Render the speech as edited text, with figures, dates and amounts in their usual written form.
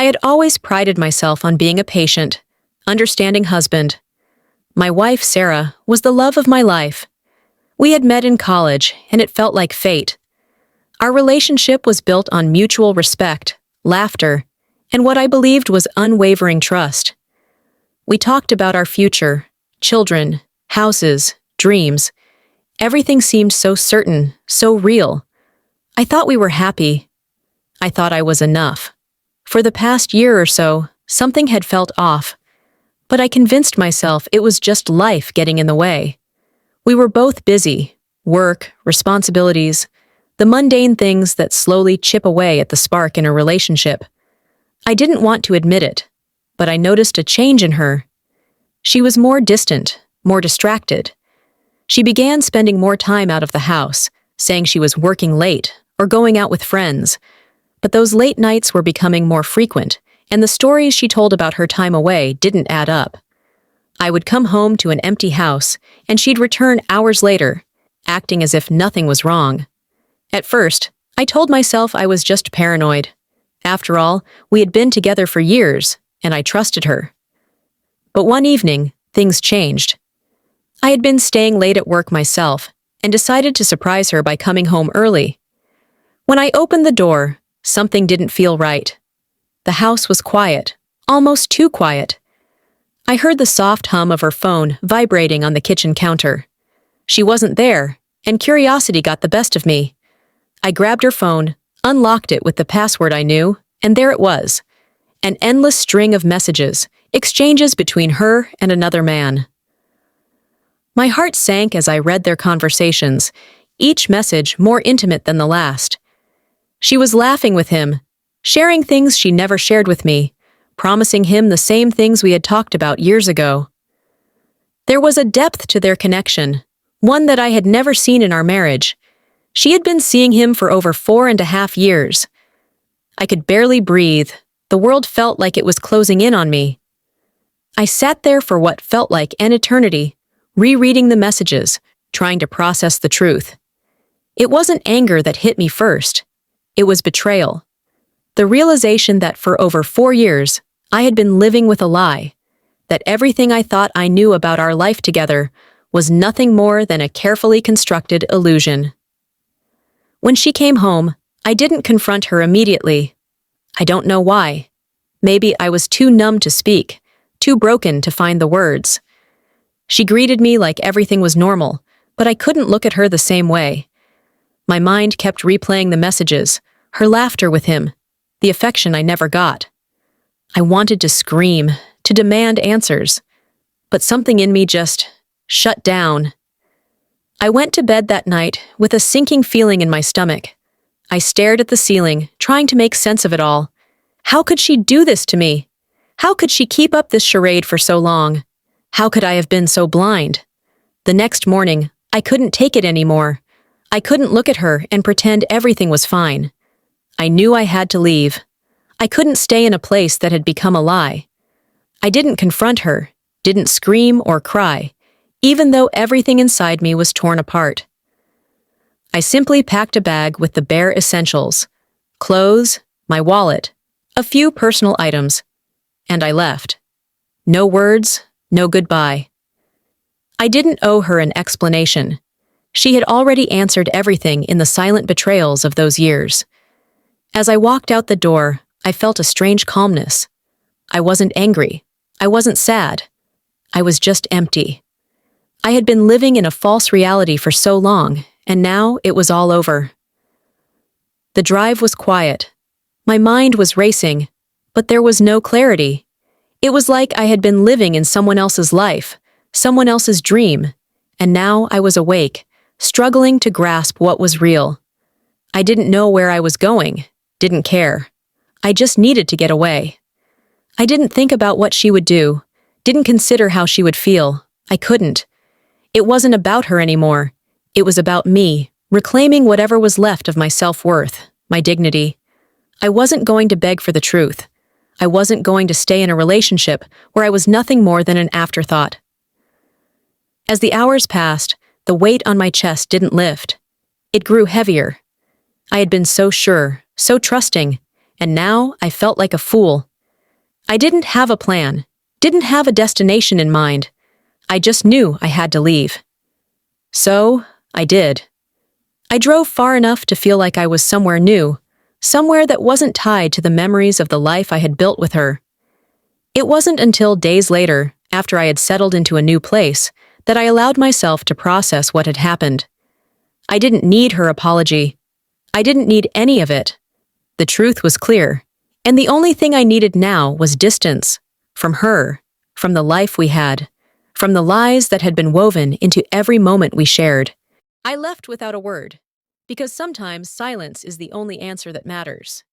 had always prided myself on being a patient, understanding husband. My wife, Sarah, was the love of my life. We had met in college, and it felt like fate. Our relationship was built on mutual respect, laughter, and what I believed was unwavering trust. We talked about our future, children, houses, dreams. Everything seemed so certain, so real. I thought we were happy. I thought I was enough. For the past year or so, something had felt off, but I convinced myself it was just life getting in the way. We were both busy, work, responsibilities, the mundane things that slowly chip away at the spark in a relationship. I didn't want to admit it, but I noticed a change in her. She was more distant, more distracted. She began spending more time out of the house, saying she was working late or going out with friends. But those late nights were becoming more frequent, and the stories she told about her time away didn't add up. I would come home to an empty house, and she'd return hours later, acting as if nothing was wrong. At first, I told myself I was just paranoid. After all, we had been together for years, and I trusted her. But one evening, things changed. I had been staying late at work myself, and decided to surprise her by coming home early. When I opened the door, something didn't feel right. The house was quiet, almost too quiet. I heard the soft hum of her phone vibrating on the kitchen counter. She wasn't there, and curiosity got the best of me. I grabbed her phone, unlocked it with the password I knew, and there it was. An endless string of messages, exchanges between her and another man. My heart sank as I read their conversations, each message more intimate than the last. She was laughing with him, sharing things she never shared with me, promising him the same things we had talked about years ago. There was a depth to their connection, one that I had never seen in our marriage. She had been seeing him for over 4.5 years. I could barely breathe. The world felt like it was closing in on me. I sat there for what felt like an eternity, rereading the messages, trying to process the truth. It wasn't anger that hit me first. It was betrayal. The realization that for over 4 years, I had been living with a lie, that everything I thought I knew about our life together was nothing more than a carefully constructed illusion. When she came home, I didn't confront her immediately. I don't know why. Maybe I was too numb to speak, too broken to find the words. She greeted me like everything was normal, but I couldn't look at her the same way. My mind kept replaying the messages, her laughter with him, the affection I never got. I wanted to scream, to demand answers, but something in me just shut down. I went to bed that night with a sinking feeling in my stomach. I stared at the ceiling, trying to make sense of it all. How could she do this to me? How could she keep up this charade for so long? How could I have been so blind? The next morning, I couldn't take it anymore. I couldn't look at her and pretend everything was fine. I knew I had to leave. I couldn't stay in a place that had become a lie. I didn't confront her, didn't scream or cry, even though everything inside me was torn apart. I simply packed a bag with the bare essentials, clothes, my wallet, a few personal items, and I left. No words, no goodbye. I didn't owe her an explanation. She had already answered everything in the silent betrayals of those years. As I walked out the door, I felt a strange calmness. I wasn't angry. I wasn't sad. I was just empty. I had been living in a false reality for so long, and now it was all over. The drive was quiet. My mind was racing, but there was no clarity. It was like I had been living in someone else's life, someone else's dream, and now I was awake, struggling to grasp what was real. I didn't know where I was going, didn't care. I just needed to get away. I didn't think about what she would do, didn't consider how she would feel. I couldn't. It wasn't about her anymore. It was about me, reclaiming whatever was left of my self-worth, my dignity. I wasn't going to beg for the truth. I wasn't going to stay in a relationship where I was nothing more than an afterthought. As the hours passed, the weight on my chest didn't lift. It grew heavier. I had been so sure, so trusting, and now I felt like a fool. I didn't have a plan, didn't have a destination in mind. I just knew I had to leave. So, I did. I drove far enough to feel like I was somewhere new, somewhere that wasn't tied to the memories of the life I had built with her. It wasn't until days later, after I had settled into a new place, that I allowed myself to process what had happened. I didn't need her apology. I didn't need any of it. The truth was clear, and the only thing I needed now was distance, from her, from the life we had, from the lies that had been woven into every moment we shared. I left without a word, because sometimes silence is the only answer that matters.